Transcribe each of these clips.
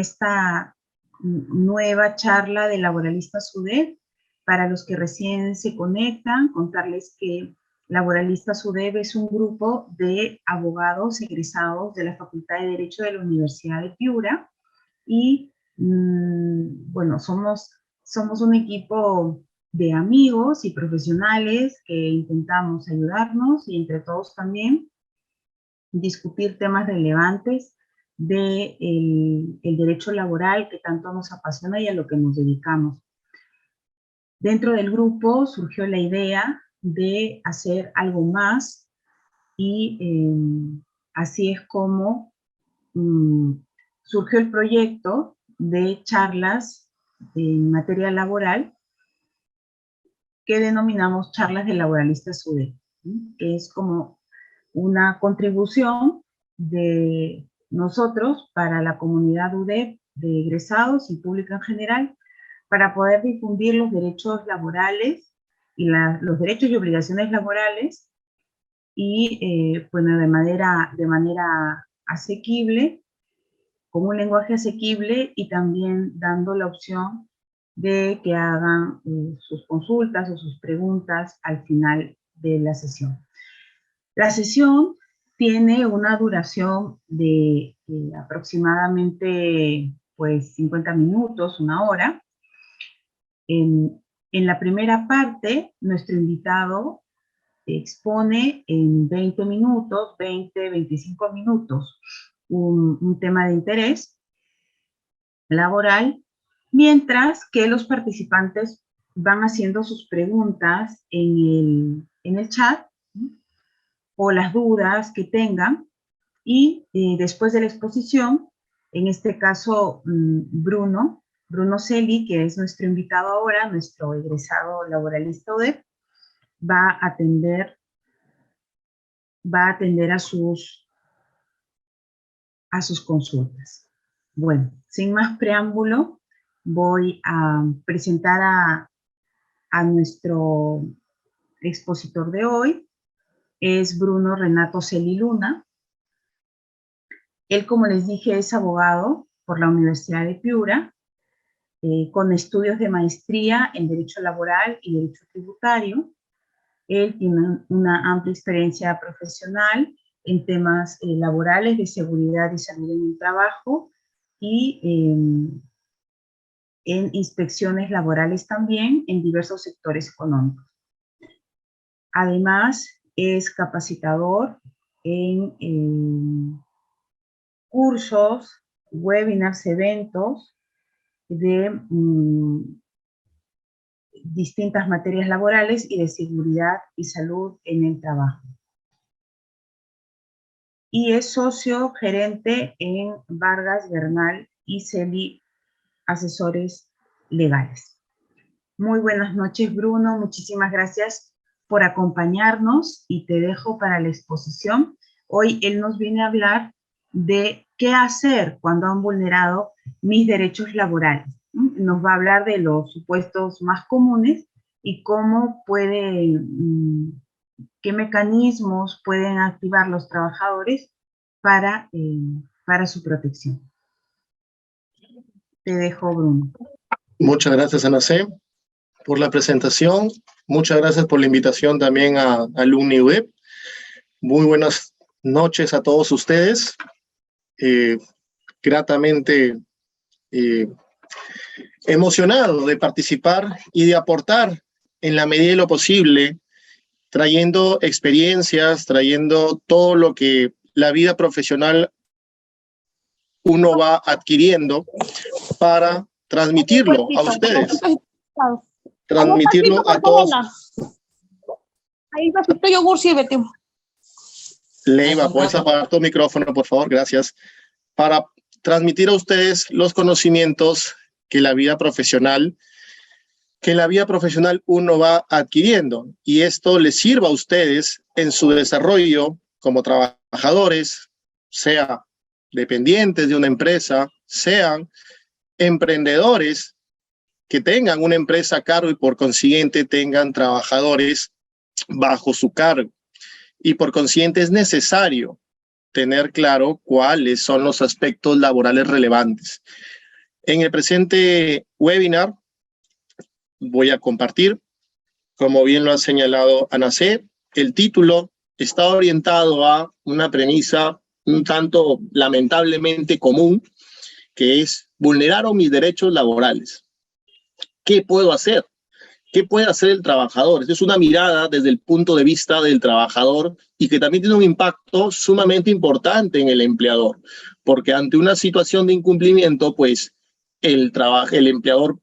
esta nueva charla de Laboralistas UDEV. Para los que recién se conectan, contarles que Laboralistas UDEV es un grupo de abogados egresados de la Facultad de Derecho de la Universidad de Piura y, bueno, somos un equipo de amigos y profesionales que intentamos ayudarnos y entre todos también discutir temas relevantes del el derecho laboral que tanto nos apasiona y a lo que nos dedicamos. Dentro del grupo surgió la idea de hacer algo más y así es como surgió el proyecto de charlas en materia laboral que denominamos charlas de Laboralistas UDEV, que es como una contribución de nosotros para la comunidad UDEV de egresados y público en general para poder difundir los derechos laborales y los derechos y obligaciones laborales y bueno, de manera asequible, con un lenguaje asequible y también dando la opción de que hagan sus consultas o sus preguntas al final de la sesión. La sesión tiene una duración de aproximadamente pues 50 minutos, una hora. En la primera parte, nuestro invitado expone en 20 minutos, 20, 25 minutos, un tema de interés laboral, mientras que los participantes van haciendo sus preguntas en el chat, ¿sí?, o las dudas que tengan, y después de la exposición, en este caso Bruno Celi, que es nuestro invitado ahora, nuestro egresado laboralista UDEV, va a atender a sus consultas. Bueno, sin más preámbulo, voy a presentar a nuestro expositor de hoy. Es Bruno Renato Celi Luna. Él, como les dije, es abogado por la Universidad de Piura, con estudios de maestría en Derecho Laboral y Derecho Tributario. Él tiene una amplia experiencia profesional en temas laborales de seguridad y salud en el trabajo y en inspecciones laborales también en diversos sectores económicos. Además, es capacitador en cursos, webinars, eventos de distintas materias laborales y de seguridad y salud en el trabajo. Y es socio gerente en Vargas, Bernal y Celi Asesores Legales. Muy buenas noches, Bruno. Muchísimas gracias por acompañarnos y te dejo para la exposición. Hoy él nos viene a hablar de qué hacer cuando han vulnerado mis derechos laborales. Nos va a hablar de los supuestos más comunes y cómo qué mecanismos pueden activar los trabajadores para su protección. Te dejo, Bruno. Muchas gracias, Ana C., por la presentación. Muchas gracias por la invitación también a Alumni UDEV. Muy buenas noches a todos ustedes. Gratamente emocionado de participar y de aportar en la medida de lo posible, trayendo experiencias, trayendo todo lo que la vida profesional uno va adquiriendo para transmitirlo a ustedes, transmitirlo a todos. Ahí vasito yogur, sírvete. Leiva, ¿puedes apagar tu micrófono, por favor? Gracias. Para transmitir a ustedes los conocimientos que en la vida profesional uno va adquiriendo, y esto les sirva a ustedes en su desarrollo como trabajadores, sea dependientes de una empresa, sean emprendedores que tengan una empresa a cargo y por consiguiente tengan trabajadores bajo su cargo. Y por consiguiente es necesario tener claro cuáles son los aspectos laborales relevantes. En el presente webinar voy a compartir, como bien lo ha señalado Ana C., el título está orientado a una premisa un tanto lamentablemente común, que es: vulneraron mis derechos laborales. ¿Qué puedo hacer? ¿Qué puede hacer el trabajador? Esta es una mirada desde el punto de vista del trabajador y que también tiene un impacto sumamente importante en el empleador, porque ante una situación de incumplimiento, pues el empleador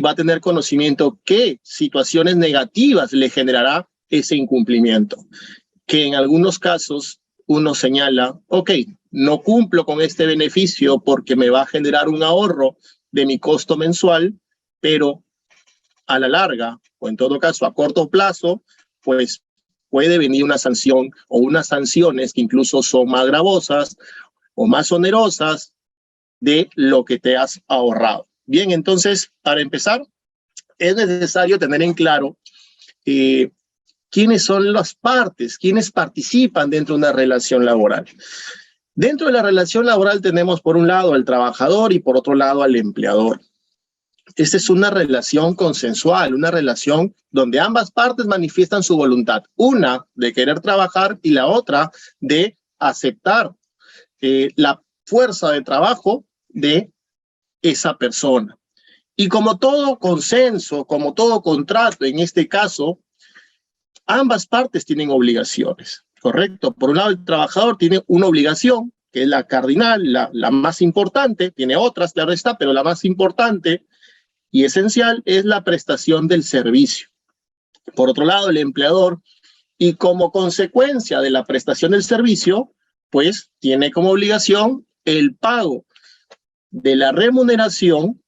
va a tener conocimiento qué situaciones negativas le generará ese incumplimiento, que en algunos casos uno señala, ok, no cumplo con este beneficio porque me va a generar un ahorro de mi costo mensual, pero a la larga, o en todo caso a corto plazo, pues puede venir una sanción o unas sanciones que incluso son más gravosas o más onerosas de lo que te has ahorrado. Bien, entonces, para empezar, es necesario tener en claro quiénes son las partes, quiénes participan dentro de una relación laboral. Dentro de la relación laboral tenemos por un lado al trabajador y por otro lado al empleador. Esta es una relación consensual, una relación donde ambas partes manifiestan su voluntad, una de querer trabajar y la otra de aceptar la fuerza de trabajo de esa persona. Y como todo consenso, como todo contrato, en este caso, ambas partes tienen obligaciones, ¿correcto? Por un lado, el trabajador tiene una obligación, que es la cardinal, la más importante, tiene otras, claro está, pero la más importante y esencial es la prestación del servicio. Por otro lado, el empleador, y como consecuencia de la prestación del servicio, pues tiene como obligación el pago de la remuneración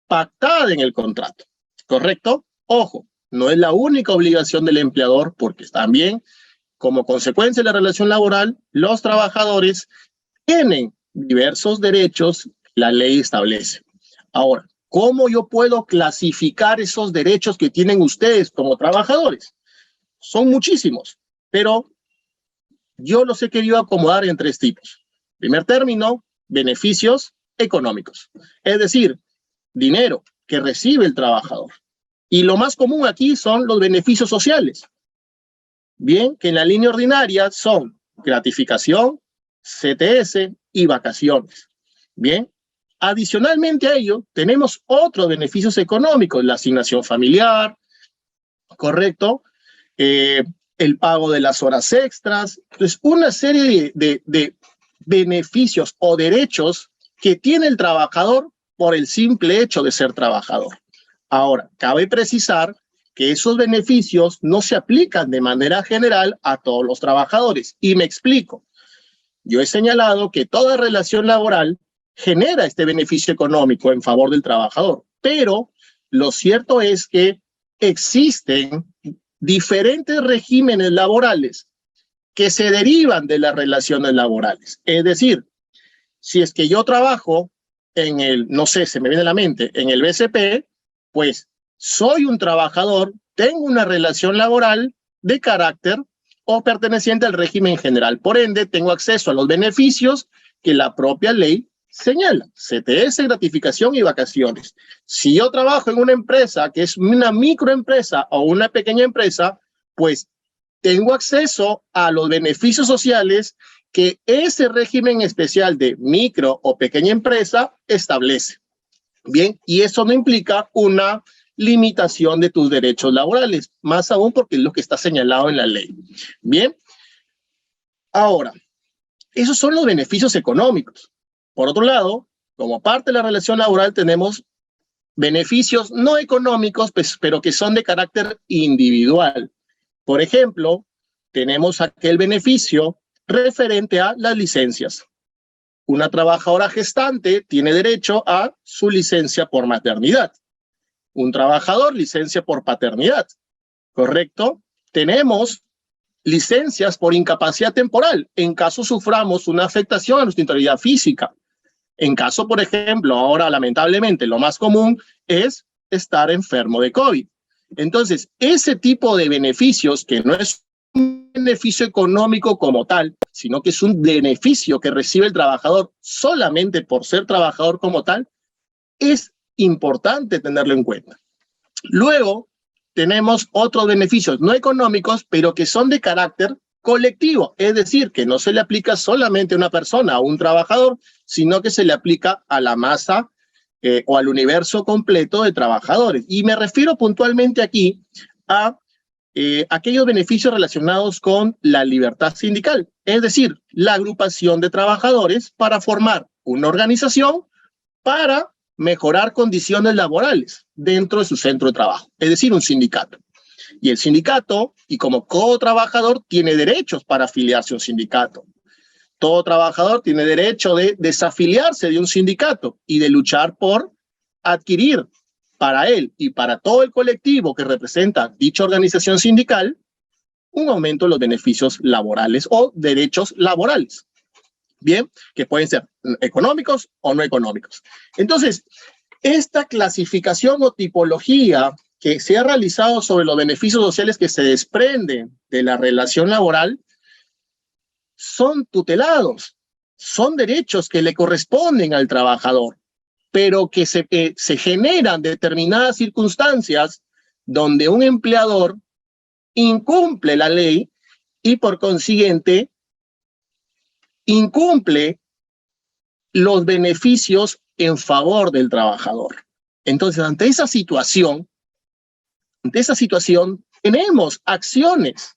pactada en el contrato, ¿correcto? Ojo, no es la única obligación del empleador, porque también, como consecuencia de la relación laboral, los trabajadores tienen diversos derechos que la ley establece. Ahora, ¿cómo yo puedo clasificar esos derechos que tienen ustedes como trabajadores? Son muchísimos, pero yo los he querido acomodar en tres tipos. Primer término, beneficios económicos, es decir, dinero que recibe el trabajador. Y lo más común aquí son los beneficios sociales. Bien, que en la línea ordinaria son gratificación, CTS y vacaciones. Bien, adicionalmente a ello, tenemos otros beneficios económicos, la asignación familiar, ¿correcto? El pago de las horas extras. Entonces, una serie de beneficios o derechos que tiene el trabajador por el simple hecho de ser trabajador. Ahora, cabe precisar que esos beneficios no se aplican de manera general a todos los trabajadores. Y me explico. Yo he señalado que toda relación laboral genera este beneficio económico en favor del trabajador, pero lo cierto es que existen diferentes regímenes laborales que se derivan de las relaciones laborales. Es decir, si es que yo trabajo en el, no sé, se me viene a la mente, en el BCP, pues soy un trabajador, tengo una relación laboral de carácter o perteneciente al régimen general. Por ende, tengo acceso a los beneficios que la propia ley señala: CTS, gratificación y vacaciones. Si yo trabajo en una empresa que es una microempresa o una pequeña empresa, pues tengo acceso a los beneficios sociales que ese régimen especial de micro o pequeña empresa establece. Bien, y eso no implica una limitación de tus derechos laborales, más aún porque es lo que está señalado en la ley. Bien, ahora, esos son los beneficios económicos. Por otro lado, como parte de la relación laboral tenemos beneficios no económicos, pues, pero que son de carácter individual. Por ejemplo, tenemos aquel beneficio referente a las licencias. Una trabajadora gestante tiene derecho a su licencia por maternidad. Un trabajador, licencia por paternidad, ¿correcto? Tenemos licencias por incapacidad temporal en caso suframos una afectación a nuestra integridad física. En caso, por ejemplo, ahora lamentablemente lo más común es estar enfermo de COVID. Entonces, ese tipo de beneficios, que no es un beneficio económico como tal, sino que es un beneficio que recibe el trabajador solamente por ser trabajador como tal, es importante tenerlo en cuenta. Luego, tenemos otros beneficios no económicos, pero que son de carácter colectivo, es decir, que no se le aplica solamente a una persona, a un trabajador, sino que se le aplica a la masa o al universo completo de trabajadores. Y me refiero puntualmente aquí a aquellos beneficios relacionados con la libertad sindical, es decir, la agrupación de trabajadores para formar una organización para mejorar condiciones laborales dentro de su centro de trabajo, es decir, un sindicato. Y el sindicato, y como co-trabajador, tiene derechos para afiliarse a un sindicato. Todo trabajador tiene derecho de desafiliarse de un sindicato y de luchar por adquirir para él y para todo el colectivo que representa dicha organización sindical un aumento de los beneficios laborales o derechos laborales. Bien, que pueden ser económicos o no económicos. Entonces, esta clasificación o tipología que se ha realizado sobre los beneficios sociales que se desprenden de la relación laboral son tutelados, son derechos que le corresponden al trabajador, pero que se generan determinadas circunstancias donde un empleador incumple la ley y por consiguiente incumple los beneficios en favor del trabajador. Entonces, ante esa situación tenemos acciones.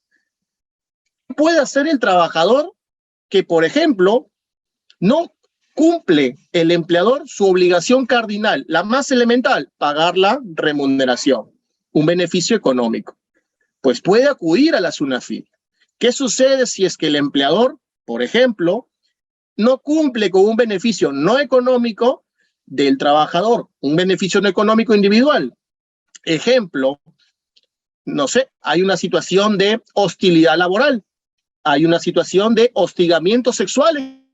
¿Qué puede hacer el trabajador que, por ejemplo, no cumple el empleador su obligación cardinal, la más elemental, pagar la remuneración, un beneficio económico? Pues puede acudir a la SUNAFIL. ¿Qué sucede si es que el empleador, por ejemplo, no cumple con un beneficio no económico del trabajador, un beneficio no económico individual? Ejemplo, no sé, hay una situación de hostilidad laboral, hay una situación de hostigamiento sexual,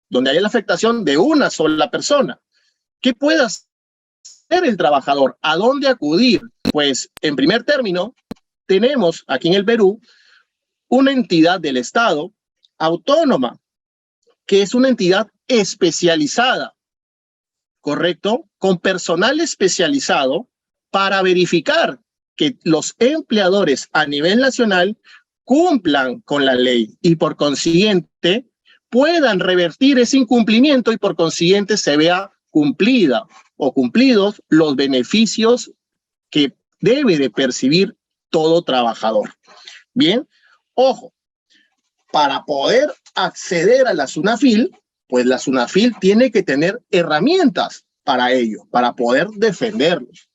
donde hay la afectación de una sola persona. ¿Qué puede hacer el trabajador? ¿A dónde acudir? Pues, en primer término, tenemos aquí en el Perú una entidad del Estado autónoma, que es una entidad especializada, ¿correcto? Con personal especializado para verificar que los empleadores a nivel nacional cumplan con la ley y por consiguiente puedan revertir ese incumplimiento y por consiguiente se vea cumplida o cumplidos los beneficios que debe de percibir todo trabajador. Bien, ojo, para poder acceder a la SUNAFIL, pues la SUNAFIL tiene que tener herramientas para ello, para poder defenderlos.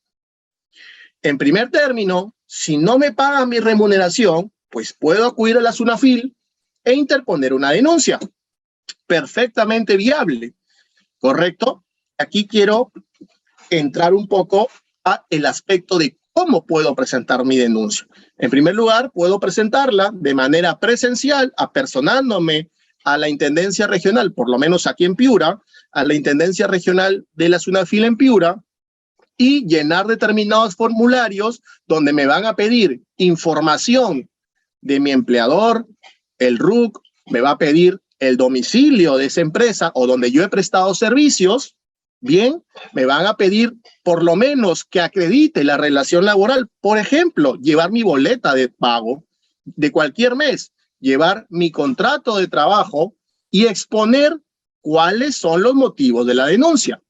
En primer término, si no me pagan mi remuneración, pues puedo acudir a la SUNAFIL e interponer una denuncia. Perfectamente viable, ¿correcto? Aquí quiero entrar un poco a el aspecto de cómo puedo presentar mi denuncia. En primer lugar, puedo presentarla de manera presencial, apersonándome a la Intendencia Regional, por lo menos aquí en Piura, a la Intendencia Regional de la SUNAFIL en Piura, y llenar determinados formularios donde me van a pedir información de mi empleador, el RUC, me va a pedir el domicilio de esa empresa o donde yo he prestado servicios. Bien, me van a pedir por lo menos que acredite la relación laboral. Por ejemplo, llevar mi boleta de pago de cualquier mes, llevar mi contrato de trabajo y exponer cuáles son los motivos de la denuncia.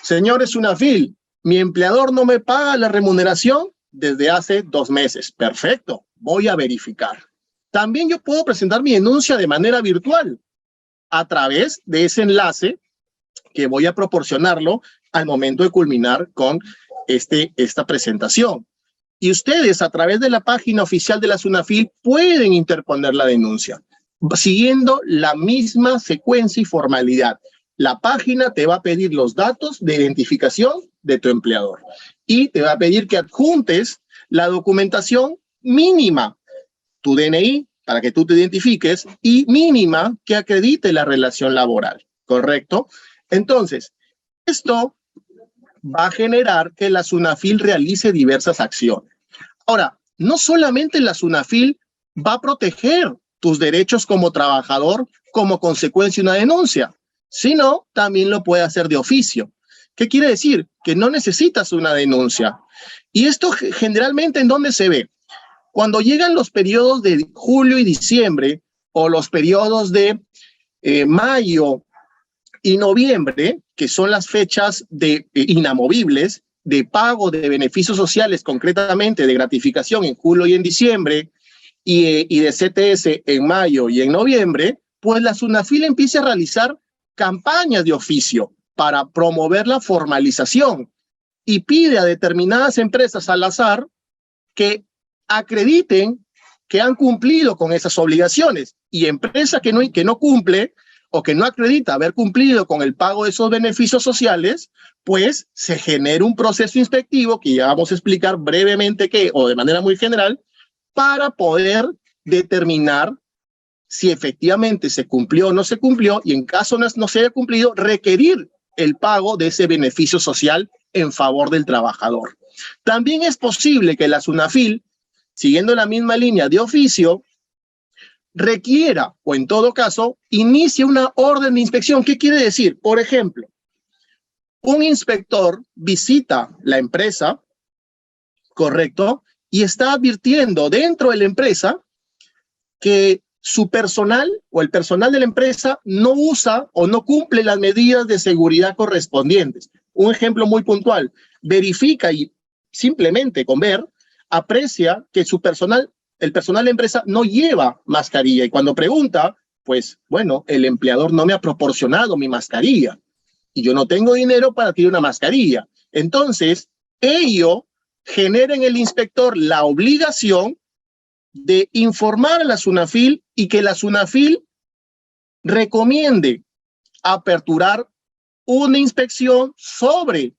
Señores SUNAFIL, mi empleador no me paga la remuneración desde hace 2 meses. Perfecto, voy a verificar. También yo puedo presentar mi denuncia de manera virtual a través de ese enlace que voy a proporcionarlo al momento de culminar con esta presentación. Y ustedes a través de la página oficial de la SUNAFIL pueden interponer la denuncia, siguiendo la misma secuencia y formalidad. La página te va a pedir los datos de identificación de tu empleador y te va a pedir que adjuntes la documentación mínima, tu DNI, para que tú te identifiques, y mínima que acredite la relación laboral, ¿correcto? Entonces, esto va a generar que la SUNAFIL realice diversas acciones. Ahora, no solamente la SUNAFIL va a proteger tus derechos como trabajador como consecuencia de una denuncia, Si no, también lo puede hacer de oficio. ¿Qué quiere decir? Que no necesitas una denuncia. Y esto generalmente, ¿en dónde se ve? Cuando llegan los periodos de julio y diciembre, o los periodos de mayo y noviembre, que son las fechas inamovibles de pago de beneficios sociales, concretamente de gratificación en julio y en diciembre, y de CTS en mayo y en noviembre, pues la SUNAFIL empieza a realizar campañas de oficio para promover la formalización y pide a determinadas empresas al azar que acrediten que han cumplido con esas obligaciones, y empresa que no cumple o que no acredita haber cumplido con el pago de esos beneficios sociales, pues se genera un proceso inspectivo que ya vamos a explicar brevemente o de manera muy general, para poder determinar si efectivamente se cumplió o no se cumplió, y en caso no se haya cumplido, requerir el pago de ese beneficio social en favor del trabajador. También es posible que la SUNAFIL, siguiendo la misma línea de oficio, requiera, o en todo caso, inicie una orden de inspección. ¿Qué quiere decir? Por ejemplo, un inspector visita la empresa, ¿correcto? Y está advirtiendo dentro de la empresa que su personal o el personal de la empresa no usa o no cumple las medidas de seguridad correspondientes. Un ejemplo muy puntual: verifica y simplemente con ver, aprecia que el personal de la empresa no lleva mascarilla, y cuando pregunta, pues bueno, el empleador no me ha proporcionado mi mascarilla y yo no tengo dinero para adquirir una mascarilla. Entonces, ello genera en el inspector la obligación de informar a la SUNAFIL y que la SUNAFIL recomiende aperturar una inspección sobre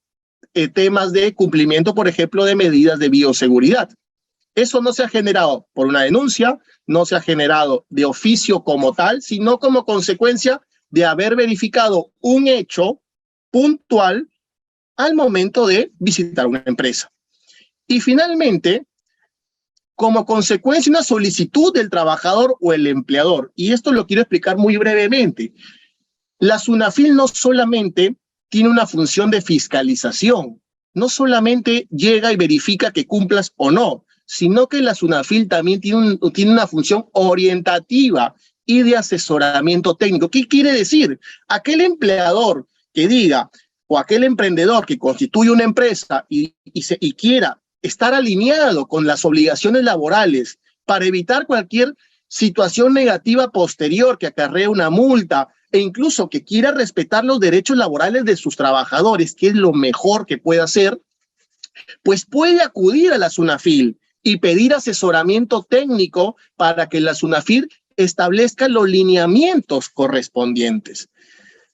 temas de cumplimiento, por ejemplo, de medidas de bioseguridad. Eso no se ha generado por una denuncia, no se ha generado de oficio como tal, sino como consecuencia de haber verificado un hecho puntual al momento de visitar una empresa. Y finalmente, como consecuencia, una solicitud del trabajador o el empleador. Y esto lo quiero explicar muy brevemente. La SUNAFIL no solamente tiene una función de fiscalización, no solamente llega y verifica que cumplas o no, sino que la SUNAFIL también tiene una función orientativa y de asesoramiento técnico. ¿Qué quiere decir? Aquel empleador que diga, o aquel emprendedor que constituye una empresa y quiera estar alineado con las obligaciones laborales para evitar cualquier situación negativa posterior que acarree una multa, e incluso que quiera respetar los derechos laborales de sus trabajadores, que es lo mejor que puede hacer, pues puede acudir a la SUNAFIL y pedir asesoramiento técnico para que la SUNAFIL establezca los lineamientos correspondientes.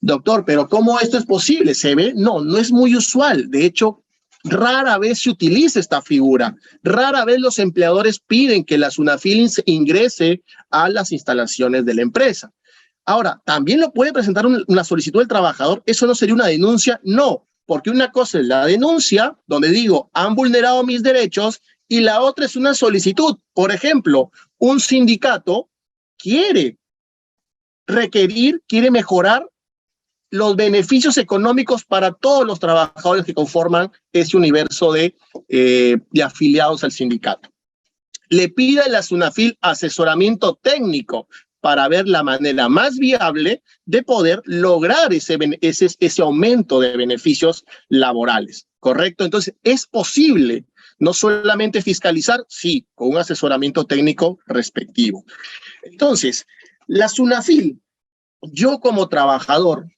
Doctor, ¿pero cómo esto es posible? ¿Se ve? No, no es muy usual. De hecho, rara vez se utiliza esta figura. Rara vez los empleadores piden que la SUNAFIL ingrese a las instalaciones de la empresa. Ahora, ¿también lo puede presentar una solicitud del trabajador? ¿Eso no sería una denuncia? No, porque una cosa es la denuncia, donde digo, han vulnerado mis derechos, y la otra es una solicitud. Por ejemplo, un sindicato quiere mejorar los beneficios económicos para todos los trabajadores que conforman ese universo de afiliados al sindicato. Le pide a la SUNAFIL asesoramiento técnico para ver la manera más viable de poder lograr ese aumento de beneficios laborales, ¿correcto? Entonces, es posible no solamente fiscalizar, sí, con un asesoramiento técnico respectivo. Entonces, la SUNAFIL, yo como trabajador,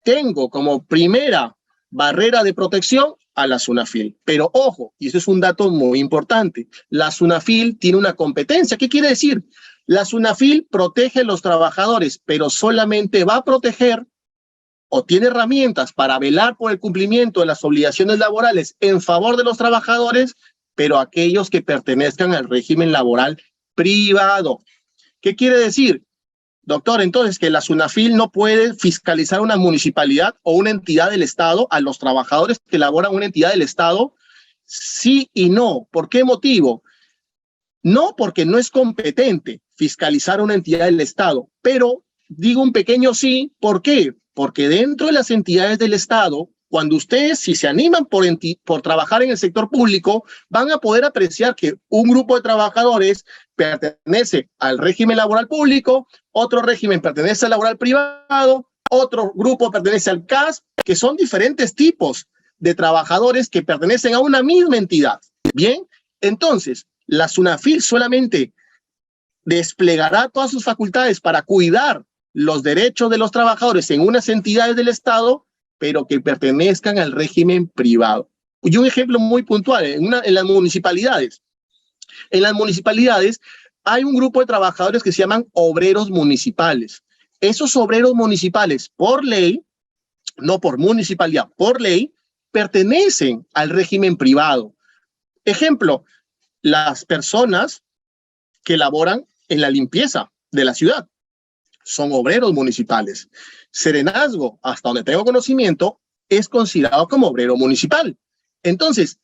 tengo como primera barrera de protección a la SUNAFIL. Pero ojo, y eso es un dato muy importante, la SUNAFIL tiene una competencia. ¿Qué quiere decir? La SUNAFIL protege a los trabajadores, pero solamente va a proteger o tiene herramientas para velar por el cumplimiento de las obligaciones laborales en favor de los trabajadores, pero aquellos que pertenezcan al régimen laboral privado. ¿Qué quiere decir? Doctor, entonces, que la SUNAFIL no puede fiscalizar una municipalidad o una entidad del Estado a los trabajadores que laboran una entidad del Estado. Sí y no. ¿Por qué motivo? No, porque no es competente fiscalizar una entidad del Estado, pero digo un pequeño sí. ¿Por qué? Porque dentro de las entidades del Estado, cuando ustedes, si se animan por trabajar en el sector público, van a poder apreciar que un grupo de trabajadores pertenece al régimen laboral público, otro régimen pertenece al laboral privado, otro grupo pertenece al CAS, que son diferentes tipos de trabajadores que pertenecen a una misma entidad. Bien, entonces, la SUNAFIL solamente desplegará todas sus facultades para cuidar los derechos de los trabajadores en unas entidades del Estado, pero que pertenezcan al régimen privado. Y un ejemplo muy puntual, en las municipalidades. En las municipalidades hay un grupo de trabajadores que se llaman obreros municipales. Esos obreros municipales, por ley, no por municipalidad, por ley, pertenecen al régimen privado. Ejemplo, las personas que laboran en la limpieza de la ciudad son obreros municipales. Serenazgo, hasta donde tengo conocimiento, es considerado como obrero municipal. Entonces,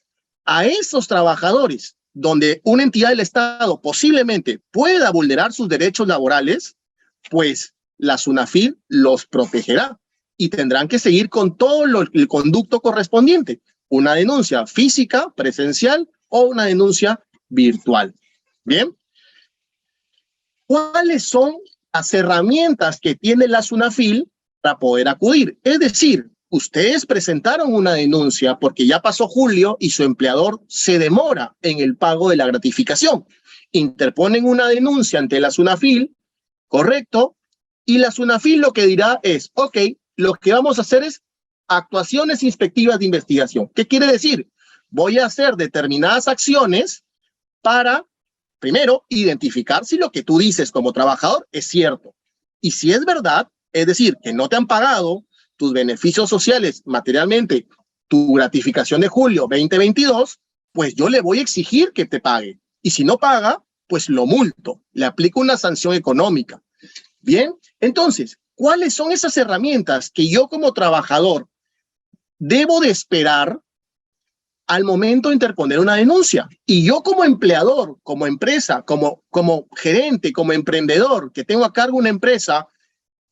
a esos trabajadores, donde una entidad del Estado posiblemente pueda vulnerar sus derechos laborales, pues la SUNAFIL los protegerá y tendrán que seguir con todo el conducto correspondiente, una denuncia física, presencial o una denuncia virtual. Bien. ¿Cuáles son las herramientas que tiene la SUNAFIL para poder acudir? Es decir, ustedes presentaron una denuncia porque ya pasó julio y su empleador se demora en el pago de la gratificación. Interponen una denuncia ante la SUNAFIL, correcto, y la SUNAFIL lo que dirá es, ok, lo que vamos a hacer es actuaciones inspectivas de investigación. ¿Qué quiere decir? Voy a hacer determinadas acciones para, primero, identificar si lo que tú dices como trabajador es cierto. Y si es verdad, es decir, que no te han pagado tus beneficios sociales materialmente, tu gratificación de julio 2022, pues yo le voy a exigir que te pague. Y si no paga, pues lo multo, le aplico una sanción económica. Bien, entonces, ¿cuáles son esas herramientas que yo como trabajador debo de esperar al momento de interponer una denuncia? Y yo como empleador, como empresa, como gerente, como emprendedor que tengo a cargo una empresa,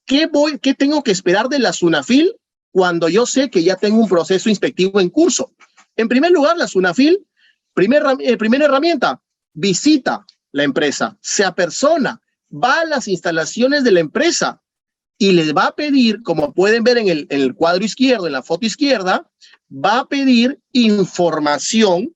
¿qué tengo que esperar de la SUNAFIL cuando yo sé que ya tengo un proceso inspectivo en curso? En primer lugar, la SUNAFIL, primera herramienta, visita la empresa, se apersona, va a las instalaciones de la empresa y les va a pedir, como pueden ver en el cuadro izquierdo, en la foto izquierda, va a pedir información,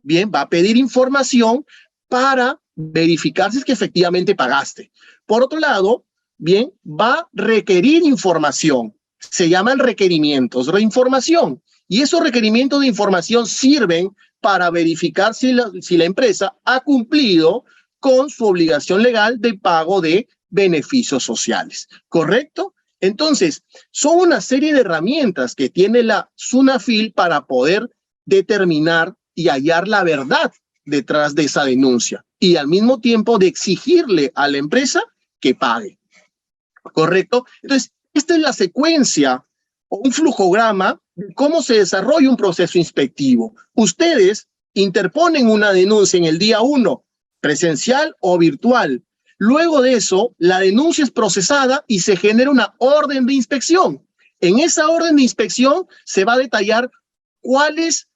bien, va a pedir información para verificar si es que efectivamente pagaste. Por otro lado, bien, va a requerir información, se llaman requerimientos de información, y esos requerimientos de información sirven para verificar si la empresa ha cumplido con su obligación legal de pago de beneficios sociales, ¿correcto? Entonces, son una serie de herramientas que tiene la SUNAFIL para poder determinar y hallar la verdad detrás de esa denuncia y al mismo tiempo de exigirle a la empresa que pague, ¿correcto? Entonces, esta es la secuencia o un flujograma de cómo se desarrolla un proceso inspectivo. Ustedes interponen una denuncia en el día 1, presencial o virtual. Luego de eso, la denuncia es procesada y se genera una orden de inspección. En esa orden de inspección se va a detallar cuál es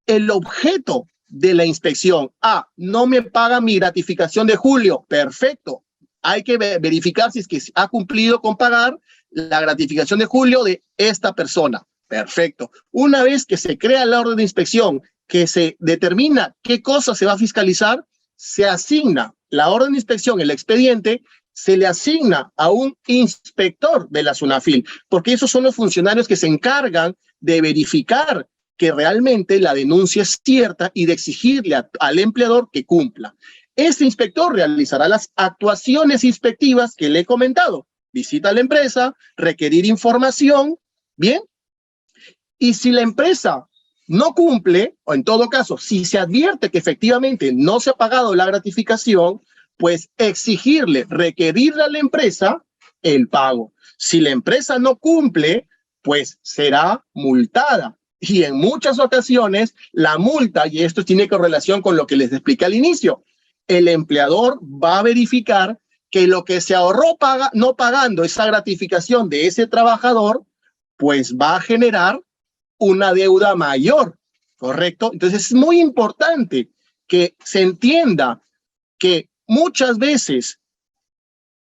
el objeto de la inspección. Ah, no me paga mi gratificación de julio. Perfecto. Hay que verificar si es que ha cumplido con pagar la gratificación de julio de esta persona. Perfecto. Una vez que se crea la orden de inspección, que se determina qué cosa se va a fiscalizar, se asigna la orden de inspección, el expediente, se le asigna a un inspector de la SUNAFIL, porque esos son los funcionarios que se encargan de verificar que realmente la denuncia es cierta y de exigirle al empleador que cumpla. Este inspector realizará las actuaciones inspectivas que le he comentado. Visita a la empresa, requerir información, ¿bien? Y si la empresa no cumple, o en todo caso, si se advierte que efectivamente no se ha pagado la gratificación, pues exigirle, requerirle a la empresa el pago. Si la empresa no cumple, pues será multada. Y en muchas ocasiones, la multa, y esto tiene correlación con lo que les expliqué al inicio, el empleador va a verificar que lo que se ahorró no pagando esa gratificación de ese trabajador, pues va a generar una deuda mayor, ¿correcto? Entonces es muy importante que se entienda que muchas veces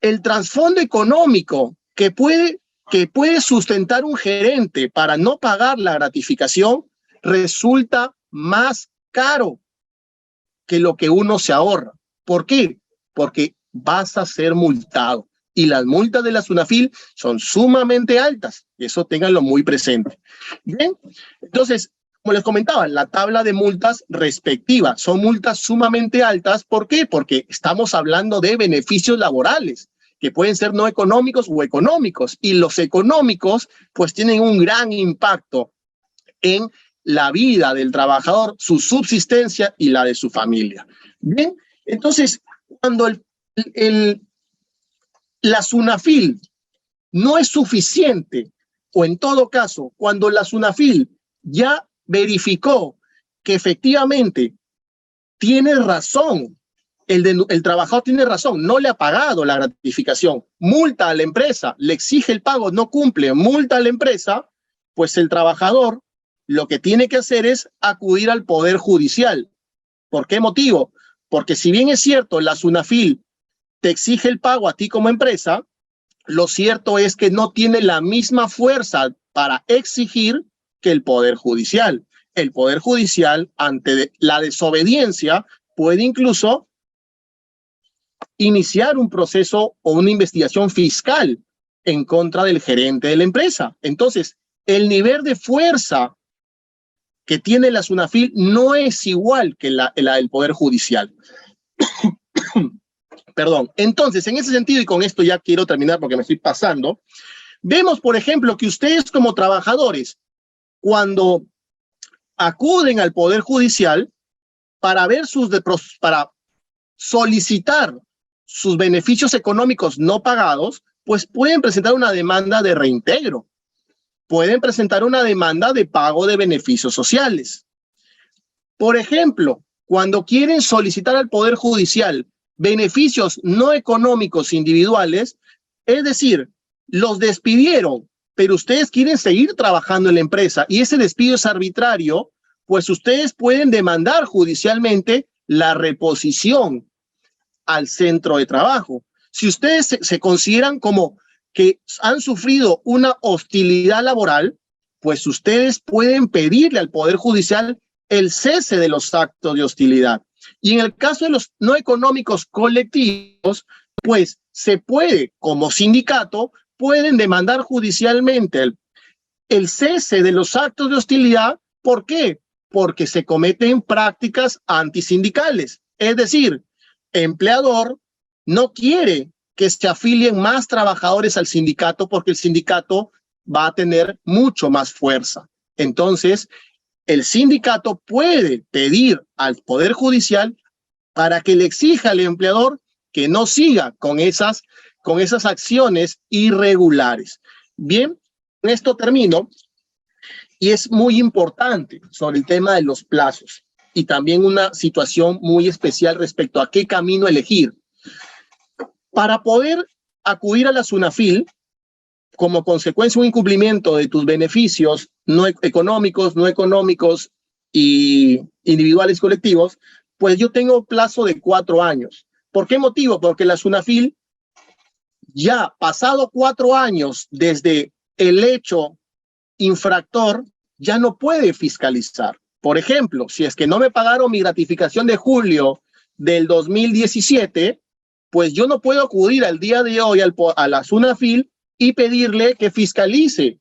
el trasfondo económico que puede sustentar un gerente para no pagar la gratificación resulta más caro que lo que uno se ahorra. ¿Por qué? Porque vas a ser multado. Y las multas de la SUNAFIL son sumamente altas. Eso ténganlo muy presente. Bien, entonces, como les comentaba, la tabla de multas respectiva son multas sumamente altas. ¿Por qué? Porque estamos hablando de beneficios laborales que pueden ser no económicos o económicos. Y los económicos, pues, tienen un gran impacto en la vida del trabajador, su subsistencia y la de su familia. Bien, entonces, cuando la SUNAFIL no es suficiente, o en todo caso, cuando la SUNAFIL ya verificó que efectivamente tiene razón, el trabajador tiene razón, no le ha pagado la gratificación, multa a la empresa, le exige el pago, no cumple, multa a la empresa, pues el trabajador lo que tiene que hacer es acudir al Poder Judicial. ¿Por qué motivo? Porque si bien es cierto, la SUNAFIL te exige el pago a ti como empresa, lo cierto es que no tiene la misma fuerza para exigir que el Poder Judicial. El Poder Judicial, ante la desobediencia, puede incluso iniciar un proceso o una investigación fiscal en contra del gerente de la empresa. Entonces, el nivel de fuerza que tiene la SUNAFIL no es igual que la del Poder Judicial. Perdón. Entonces, en ese sentido, y con esto ya quiero terminar porque me estoy pasando, vemos, por ejemplo, que ustedes como trabajadores, cuando acuden al Poder Judicial para solicitar sus beneficios económicos no pagados, pues pueden presentar una demanda de reintegro. Pueden presentar una demanda de pago de beneficios sociales. Por ejemplo, cuando quieren solicitar al Poder Judicial beneficios no económicos individuales, es decir, los despidieron, pero ustedes quieren seguir trabajando en la empresa y ese despido es arbitrario, pues ustedes pueden demandar judicialmente la reposición al centro de trabajo. Si ustedes se consideran como que han sufrido una hostilidad laboral, pues ustedes pueden pedirle al Poder Judicial el cese de los actos de hostilidad. Y en el caso de los no económicos colectivos, pues se puede, como sindicato, pueden demandar judicialmente el cese de los actos de hostilidad. ¿Por qué? Porque se cometen prácticas antisindicales. Es decir, empleador no quiere que se afilien más trabajadores al sindicato porque el sindicato va a tener mucho más fuerza. Entonces, el sindicato puede pedir al Poder Judicial para que le exija al empleador que no siga con esas acciones irregulares. Bien, con esto termino. Y es muy importante sobre el tema de los plazos y también una situación muy especial respecto a qué camino elegir. Para poder acudir a la SUNAFIL, como consecuencia de un incumplimiento de tus beneficios no económicos y individuales colectivos, pues yo tengo plazo de 4 años. ¿Por qué motivo? Porque la SUNAFIL, ya pasado 4 años desde el hecho infractor, ya no puede fiscalizar. Por ejemplo, si es que no me pagaron mi gratificación de julio del 2017, pues yo no puedo acudir al día de hoy a la SUNAFIL y pedirle que fiscalice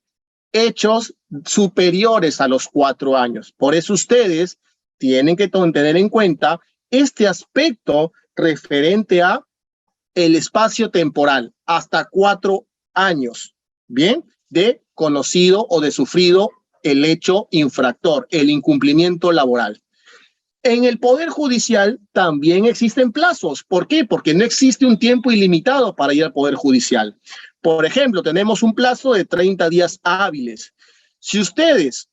hechos superiores a los 4 años. Por eso ustedes tienen que tener en cuenta este aspecto referente a el espacio temporal, hasta 4 años, ¿bien? De conocido o de sufrido el hecho infractor, el incumplimiento laboral. En el Poder Judicial también existen plazos. ¿Por qué? Porque no existe un tiempo ilimitado para ir al Poder Judicial. Por ejemplo, tenemos un plazo de 30 días hábiles. Si ustedes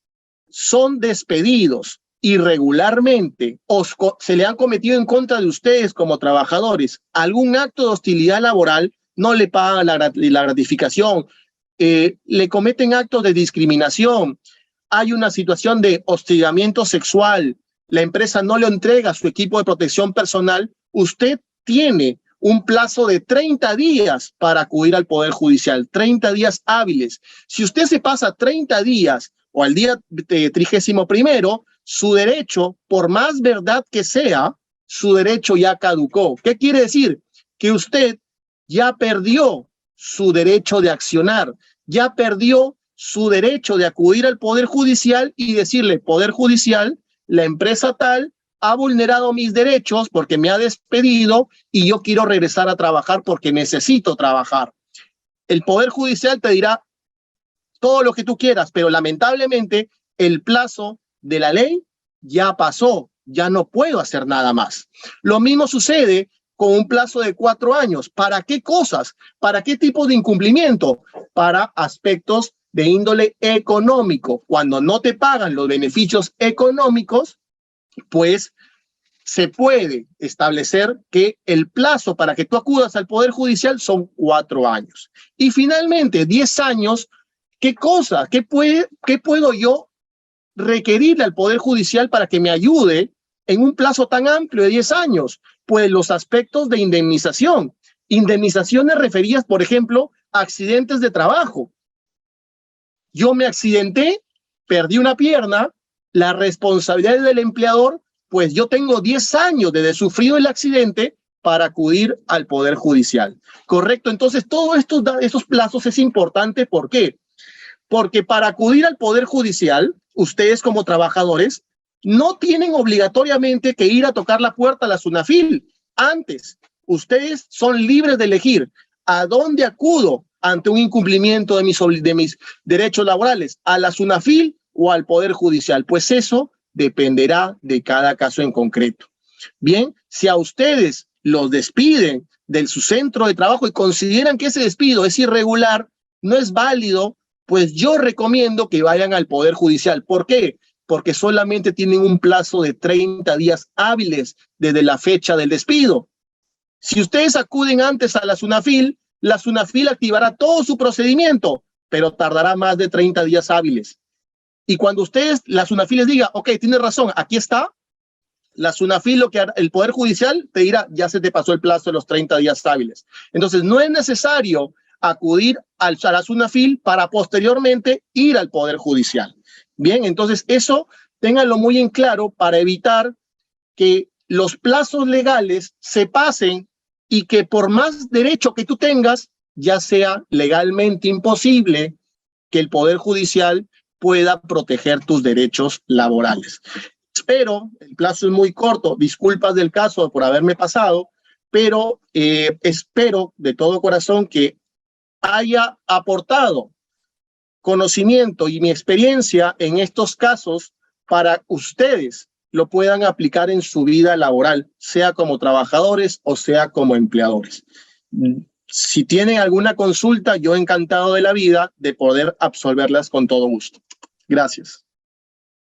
son despedidos irregularmente se le han cometido en contra de ustedes como trabajadores algún acto de hostilidad laboral, no le pagan la gratificación, le cometen actos de discriminación, hay una situación de hostigamiento sexual, la empresa no le entrega su equipo de protección personal, usted tiene un plazo de 30 días para acudir al Poder Judicial, 30 días hábiles. Si usted se pasa 30 días o al día 31º, su derecho, por más verdad que sea, su derecho ya caducó. ¿Qué quiere decir? Que usted ya perdió su derecho de accionar, ya perdió su derecho de acudir al Poder Judicial y decirle, Poder Judicial, la empresa tal ha vulnerado mis derechos porque me ha despedido y yo quiero regresar a trabajar porque necesito trabajar. El Poder Judicial te dirá todo lo que tú quieras, pero lamentablemente el plazo de la ley ya pasó, ya no puedo hacer nada más. Lo mismo sucede con un plazo de 4 años. ¿Para qué cosas? ¿Para qué tipo de incumplimiento? Para aspectos de índole económico. Cuando no te pagan los beneficios económicos, pues se puede establecer que el plazo para que tú acudas al Poder Judicial son 4 años. Y finalmente, 10 años, ¿qué cosa? ¿Qué puedo yo requerirle al Poder Judicial para que me ayude en un plazo tan amplio de 10 años? Pues los aspectos de indemnización. Indemnizaciones referidas, por ejemplo, a accidentes de trabajo. Yo me accidenté, perdí una pierna, la responsabilidad del empleador, pues yo tengo 10 años desde sufrido el accidente para acudir al Poder Judicial. ¿Correcto? Entonces, todos estos plazos es importante. ¿Por qué? Porque para acudir al Poder Judicial, ustedes como trabajadores no tienen obligatoriamente que ir a tocar la puerta a la SUNAFIL. Antes, ustedes son libres de elegir a dónde acudo ante un incumplimiento de mis derechos laborales, a la SUNAFIL o al Poder Judicial. Pues eso dependerá de cada caso en concreto. Bien, si a ustedes los despiden de su centro de trabajo y consideran que ese despido es irregular, no es válido, pues yo recomiendo que vayan al Poder Judicial. ¿Por qué? Porque solamente tienen un plazo de 30 días hábiles desde la fecha del despido. Si ustedes acuden antes a la SUNAFIL activará todo su procedimiento, pero tardará más de 30 días hábiles. Y cuando la SUNAFIL les diga, ok, tienes razón, aquí está, la SUNAFIL, el Poder Judicial te dirá, ya se te pasó el plazo de los 30 días hábiles. Entonces, no es necesario acudir a la SUNAFIL para posteriormente ir al Poder Judicial. Bien, entonces eso ténganlo muy en claro para evitar que los plazos legales se pasen y que por más derecho que tú tengas, ya sea legalmente imposible que el Poder Judicial pueda proteger tus derechos laborales. Espero, el plazo es muy corto, disculpas del caso por haberme pasado, pero espero de todo corazón que haya aportado conocimiento y mi experiencia en estos casos para ustedes lo puedan aplicar en su vida laboral, sea como trabajadores o sea como empleadores. Si tienen alguna consulta, yo encantado de la vida de poder absolverlas con todo gusto. Gracias.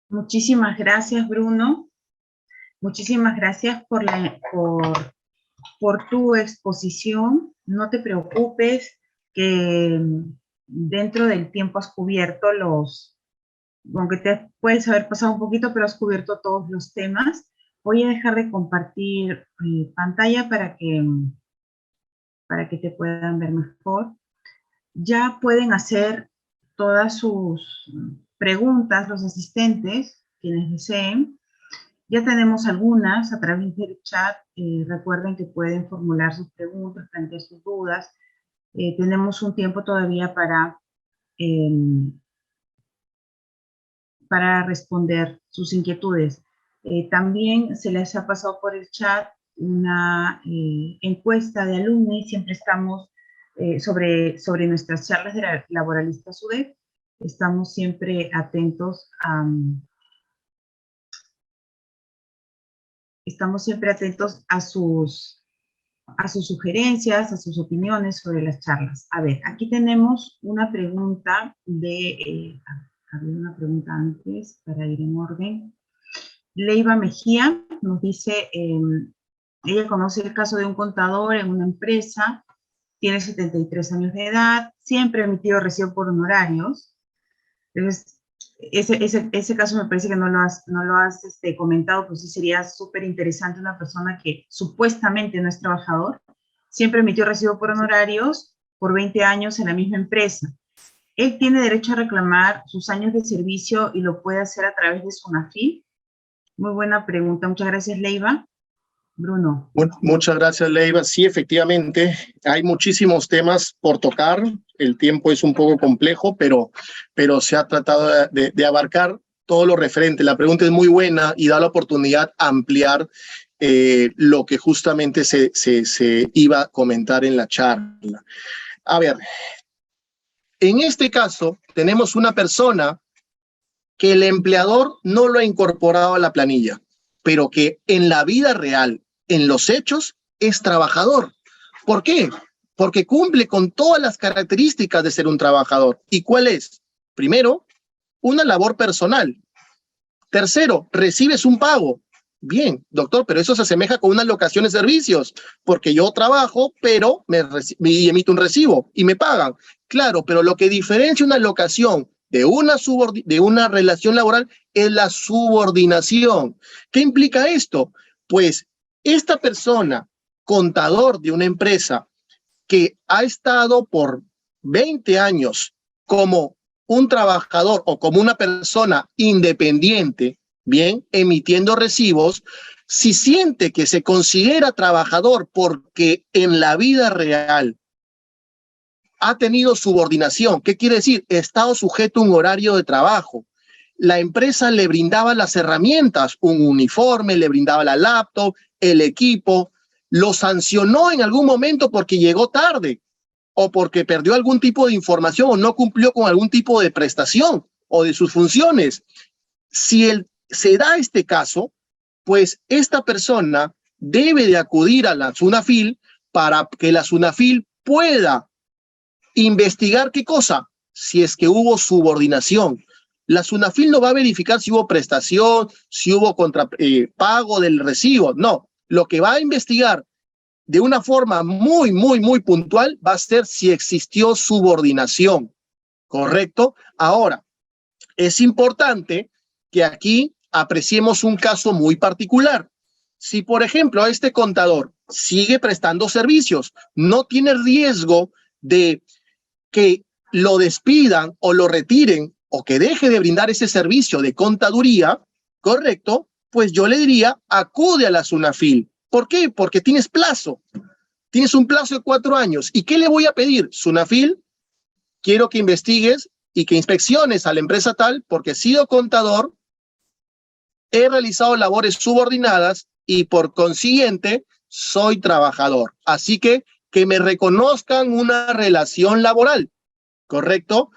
Muchísimas gracias, Bruno. Muchísimas gracias por tu exposición. No te preocupes que dentro del tiempo has cubierto aunque te puedes haber pasado un poquito, pero has cubierto todos los temas. Voy a dejar de compartir pantalla para que te puedan ver mejor. Ya pueden hacer todas sus preguntas los asistentes, quienes deseen. Ya tenemos algunas a través del chat. Recuerden que pueden formular sus preguntas, plantear sus dudas. Tenemos un tiempo todavía para responder sus inquietudes. También se les ha pasado por el chat una encuesta de alumni. Siempre estamos sobre nuestras charlas de la laboralista SUDEP. Estamos siempre atentos a sus sugerencias, a sus opiniones sobre las charlas. A ver, aquí tenemos una pregunta había una pregunta antes para ir en orden. Leiva Mejía nos dice, ella conoce el caso de un contador en una empresa, tiene 73 años de edad, siempre ha emitido recibo por honorarios. Entonces, ese caso me parece que no lo has comentado, pues sí sería súper interesante una persona que supuestamente no es trabajador, siempre emitió recibo por honorarios por 20 años en la misma empresa. Él tiene derecho a reclamar sus años de servicio y lo puede hacer a través de SUNAFIL. Muy buena pregunta. Muchas gracias, Leiva. Bruno. Muchas gracias, Leiva. Sí, efectivamente, hay muchísimos temas por tocar. El tiempo es un poco complejo, pero se ha tratado de abarcar todo lo referente. La pregunta es muy buena y da la oportunidad a ampliar lo que justamente se iba a comentar en la charla. A ver, en este caso tenemos una persona que el empleador no lo ha incorporado a la planilla, pero que en la vida real, en los hechos, es trabajador. ¿Por qué? Porque cumple con todas las características de ser un trabajador. ¿Y cuál es? Primero, una labor personal. Tercero, recibes un pago. Bien, doctor, pero eso se asemeja con una locación de servicios, porque yo trabajo, pero y emito un recibo y me pagan. Claro, pero lo que diferencia una locación de una relación laboral es la subordinación. ¿Qué implica esto? Pues esta persona, contador de una empresa que ha estado por 20 años como un trabajador o como una persona independiente, bien, emitiendo recibos, si siente que se considera trabajador porque en la vida real ha tenido subordinación, ¿qué quiere decir? Ha estado sujeto a un horario de trabajo. La empresa le brindaba las herramientas, un uniforme, le brindaba la laptop, el equipo, lo sancionó en algún momento porque llegó tarde o porque perdió algún tipo de información o no cumplió con algún tipo de prestación o de sus funciones. Si se da este caso, pues esta persona debe de acudir a la SUNAFIL para que la SUNAFIL pueda investigar qué cosa, si es que hubo subordinación. La SUNAFIL no va a verificar si hubo prestación, si hubo pago del recibo, no. Lo que va a investigar de una forma muy, muy, muy puntual va a ser si existió subordinación, ¿correcto? Ahora, es importante que aquí apreciemos un caso muy particular. Si, por ejemplo, este contador sigue prestando servicios, no tiene riesgo de que lo despidan o lo retiren o que deje de brindar ese servicio de contaduría, ¿correcto? Pues yo le diría, acude a la SUNAFIL. ¿Por qué? Porque tienes plazo. Tienes un plazo de 4 años. ¿Y qué le voy a pedir? SUNAFIL, quiero que investigues y que inspecciones a la empresa tal, porque he sido contador, he realizado labores subordinadas y por consiguiente soy trabajador. Así que me reconozcan una relación laboral, ¿correcto?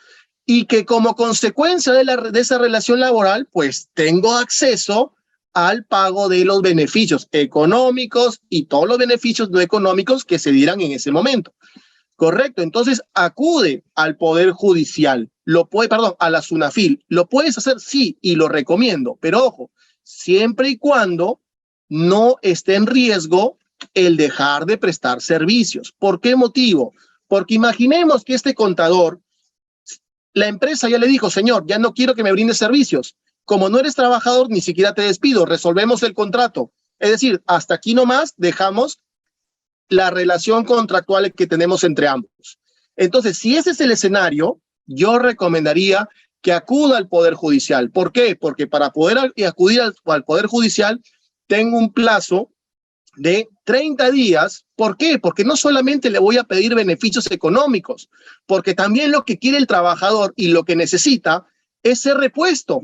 Y que como consecuencia de esa relación laboral, pues tengo acceso al pago de los beneficios económicos y todos los beneficios no económicos que se dieran en ese momento. Correcto, entonces acude al Poder Judicial, a la SUNAFIL. ¿Lo puedes hacer? Sí, y lo recomiendo, pero ojo, siempre y cuando no esté en riesgo el dejar de prestar servicios. ¿Por qué motivo? Porque imaginemos que este contador, la empresa ya le dijo, señor, ya no quiero que me brindes servicios. Como no eres trabajador, ni siquiera te despido, resolvemos el contrato. Es decir, hasta aquí nomás dejamos la relación contractual que tenemos entre ambos. Entonces, si ese es el escenario, yo recomendaría que acuda al Poder Judicial. ¿Por qué? Porque para poder acudir al Poder Judicial tengo un plazo de 30 días. ¿Por qué? Porque no solamente le voy a pedir beneficios económicos, porque también lo que quiere el trabajador y lo que necesita es ser repuesto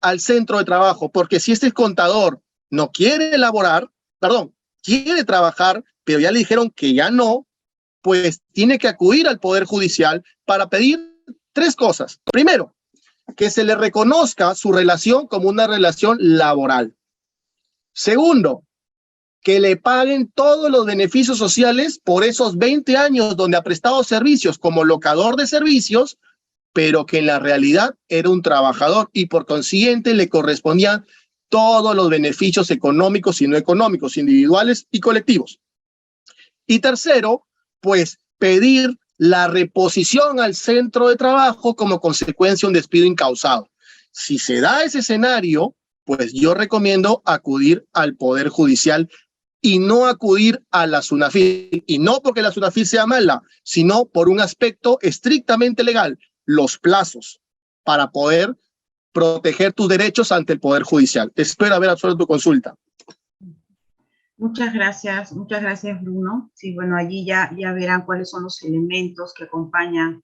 al centro de trabajo, porque si este contador no quiere quiere trabajar, pero ya le dijeron que ya no, pues tiene que acudir al Poder Judicial para pedir 3 cosas. Primero, que se le reconozca su relación como una relación laboral. Segundo, que le paguen todos los beneficios sociales por esos 20 años donde ha prestado servicios como locador de servicios, pero que en la realidad era un trabajador y por consiguiente le correspondían todos los beneficios económicos y no económicos, individuales y colectivos. Y tercero, pues pedir la reposición al centro de trabajo como consecuencia de un despido incausado. Si se da ese escenario, pues yo recomiendo acudir al Poder Judicial y no acudir a la SUNAFIL. Y no porque la SUNAFIL sea mala, sino por un aspecto estrictamente legal, los plazos para poder proteger tus derechos ante el Poder Judicial. Espero haber absuelto tu consulta. Muchas gracias, Bruno. Sí, bueno, allí ya verán cuáles son los elementos que acompañan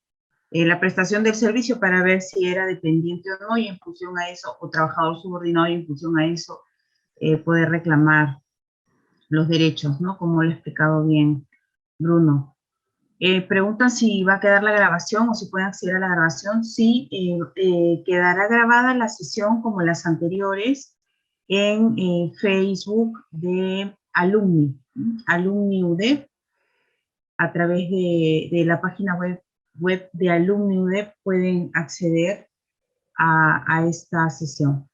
la prestación del servicio para ver si era dependiente o no, y en función a eso, o trabajador subordinado, y en función a eso poder reclamar los derechos, ¿no? Como lo ha explicado bien Bruno. Preguntan si va a quedar la grabación o si pueden acceder a la grabación. Sí, quedará grabada la sesión como las anteriores en Facebook de Alumni UDEP, a través de la página web de Alumni UDEP pueden acceder a esta sesión.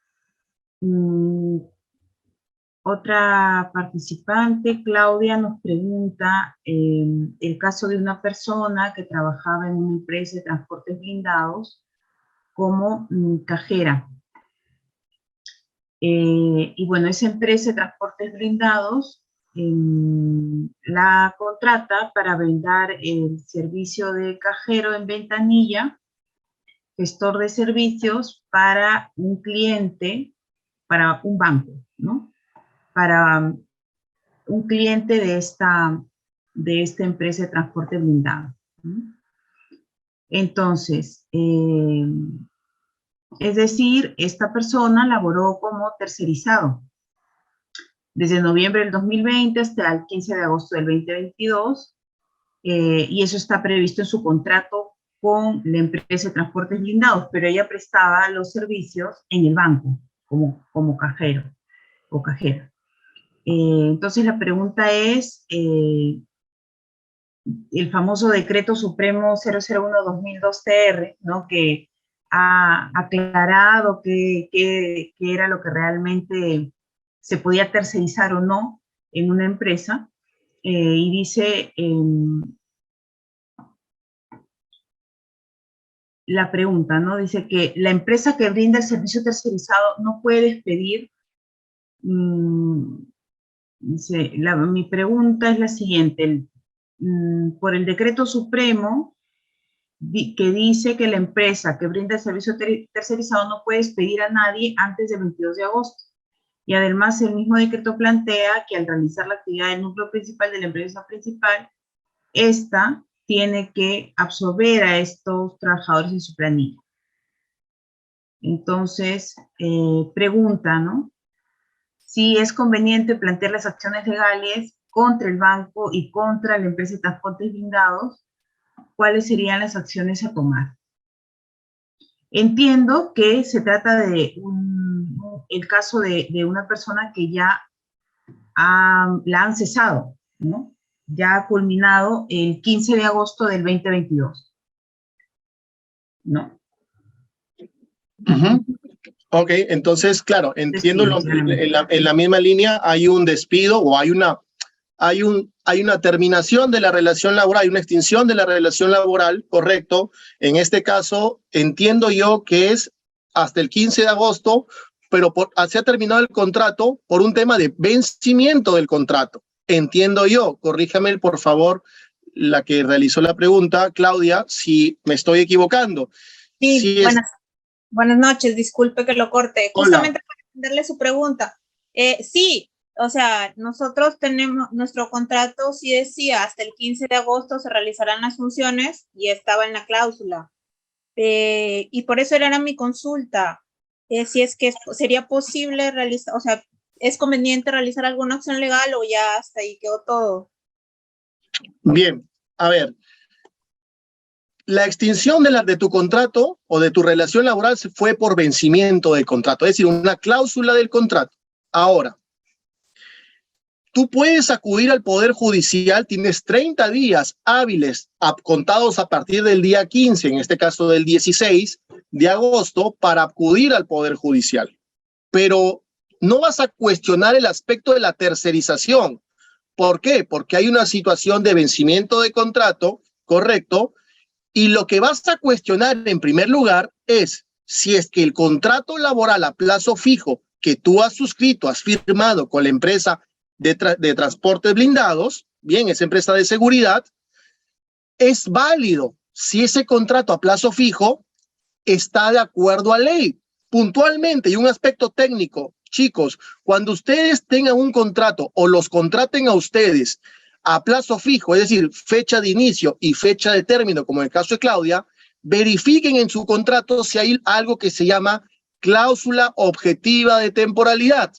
Otra participante, Claudia, nos pregunta el caso de una persona que trabajaba en una empresa de transportes blindados como cajera. Y bueno, esa empresa de transportes blindados la contrata para brindar el servicio de cajero en ventanilla, gestor de servicios para un cliente, para un banco, ¿no? Para un cliente de esta empresa de transporte blindado. Entonces, es decir, esta persona laboró como tercerizado desde noviembre del 2020 hasta el 15 de agosto del 2022, y eso está previsto en su contrato con la empresa de transportes blindados, pero ella prestaba los servicios en el banco como cajero o cajera. Entonces la pregunta es, el famoso Decreto Supremo 001-2002-TR, ¿no? Que ha aclarado qué era lo que realmente se podía tercerizar o no en una empresa, y dice la pregunta, ¿no? Dice que la empresa que brinda el servicio tercerizado no puede despedir. Dice, mi pregunta es la siguiente. Por el Decreto Supremo, que dice que la empresa que brinda el servicio tercerizado no puede despedir a nadie antes del 22 de agosto. Y además el mismo decreto plantea que al realizar la actividad del núcleo principal de la empresa principal, esta tiene que absorber a estos trabajadores en su planilla. Entonces, pregunta, ¿no? Si es conveniente plantear las acciones legales contra el banco y contra la empresa de transportes blindados, ¿cuáles serían las acciones a tomar? Entiendo que se trata de el caso de una persona que ya la han cesado, ¿no? Ya ha culminado el 15 de agosto del 2022, ¿no? Ok, entonces, claro, entiendo en la misma línea hay un despido o hay una terminación de la relación laboral, hay una extinción de la relación laboral, correcto. En este caso, entiendo yo que es hasta el 15 de agosto, pero se ha terminado el contrato por un tema de vencimiento del contrato. Entiendo yo, corríjame por favor la que realizó la pregunta, Claudia, si me estoy equivocando. Sí, si buenas noches, disculpe que lo corte. Hola. Justamente para responderle su pregunta. Sí, o sea, nosotros tenemos, nuestro contrato sí decía hasta el 15 de agosto se realizarán las funciones y estaba en la cláusula. Y por eso era mi consulta. Si es que sería posible realizar, o sea, ¿es conveniente realizar alguna acción legal o ya hasta ahí quedó todo? Bien, a ver. La extinción de tu contrato o de tu relación laboral se fue por vencimiento del contrato, es decir, una cláusula del contrato. Ahora, tú puedes acudir al Poder Judicial, tienes 30 días hábiles contados a partir del día 15, en este caso del 16 de agosto, para acudir al Poder Judicial. Pero no vas a cuestionar el aspecto de la tercerización. ¿Por qué? Porque hay una situación de vencimiento de contrato, correcto, y lo que vas a cuestionar en primer lugar es si es que el contrato laboral a plazo fijo que tú has suscrito, has firmado con la empresa de transportes blindados, bien, esa empresa de seguridad, es válido si ese contrato a plazo fijo está de acuerdo a ley. Puntualmente, y un aspecto técnico, chicos, cuando ustedes tengan un contrato o los contraten a ustedes a plazo fijo, es decir, fecha de inicio y fecha de término, como en el caso de Claudia, verifiquen en su contrato si hay algo que se llama cláusula objetiva de temporalidad.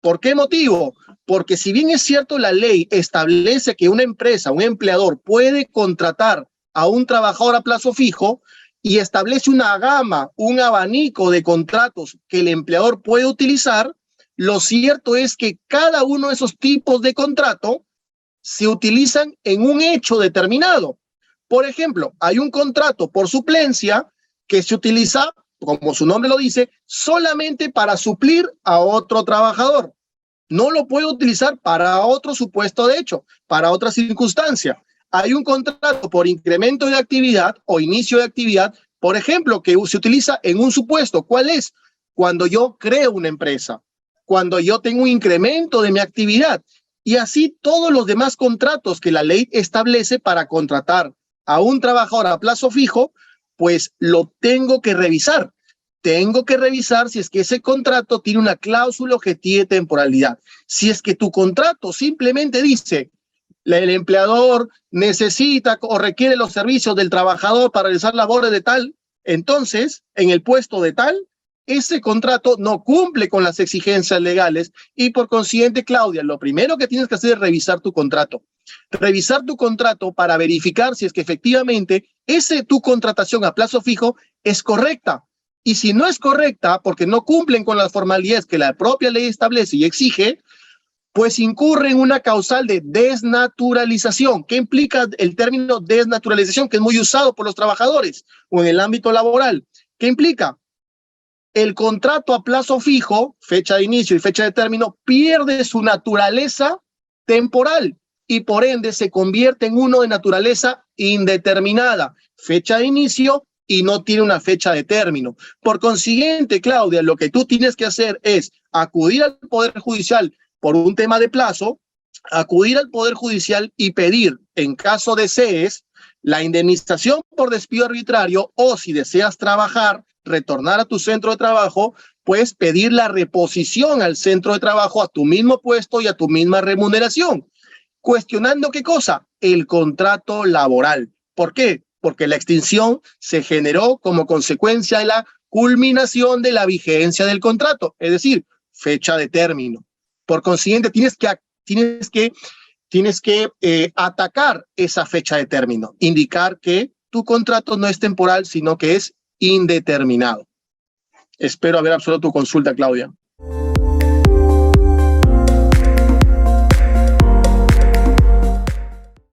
¿Por qué motivo? Porque si bien es cierto, la ley establece que una empresa, un empleador puede contratar a un trabajador a plazo fijo y establece una gama, un abanico de contratos que el empleador puede utilizar, lo cierto es que cada uno de esos tipos de contrato se utilizan en un hecho determinado. Por ejemplo, hay un contrato por suplencia que se utiliza, como su nombre lo dice, solamente para suplir a otro trabajador. No lo puede utilizar para otro supuesto de hecho, para otra circunstancia. Hay un contrato por incremento de actividad o inicio de actividad, por ejemplo, que se utiliza en un supuesto. ¿Cuál es? Cuando yo creo una empresa, cuando yo tengo un incremento de mi actividad. Y así todos los demás contratos que la ley establece para contratar a un trabajador a plazo fijo, pues lo tengo que revisar. Tengo que revisar si es que ese contrato tiene una cláusula objetiva de temporalidad. Si es que tu contrato simplemente dice el empleador necesita o requiere los servicios del trabajador para realizar labores de tal, entonces en el puesto de tal, ese contrato no cumple con las exigencias legales y por consiguiente, Claudia, lo primero que tienes que hacer es revisar tu contrato. Revisar tu contrato para verificar si es que efectivamente tu contratación a plazo fijo es correcta. Y si no es correcta, porque no cumplen con las formalidades que la propia ley establece y exige, pues incurre en una causal de desnaturalización. ¿Qué implica el término desnaturalización? Que es muy usado por los trabajadores o en el ámbito laboral. ¿Qué implica? El contrato a plazo fijo, fecha de inicio y fecha de término, pierde su naturaleza temporal y por ende se convierte en uno de naturaleza indeterminada, fecha de inicio y no tiene una fecha de término. Por consiguiente, Claudia, lo que tú tienes que hacer es acudir al Poder Judicial por un tema de plazo, acudir al Poder Judicial y pedir, en caso desees, la indemnización por despido arbitrario o si deseas trabajar, retornar a tu centro de trabajo, pues pedir la reposición al centro de trabajo, a tu mismo puesto y a tu misma remuneración. Cuestionando ¿qué cosa? El contrato laboral. ¿Por qué? Porque la extinción se generó como consecuencia de la culminación de la vigencia del contrato, es decir, fecha de término. Por consiguiente, tienes que atacar esa fecha de término, indicar que tu contrato no es temporal, sino que es indeterminado. Espero haber absuelto tu consulta, Claudia.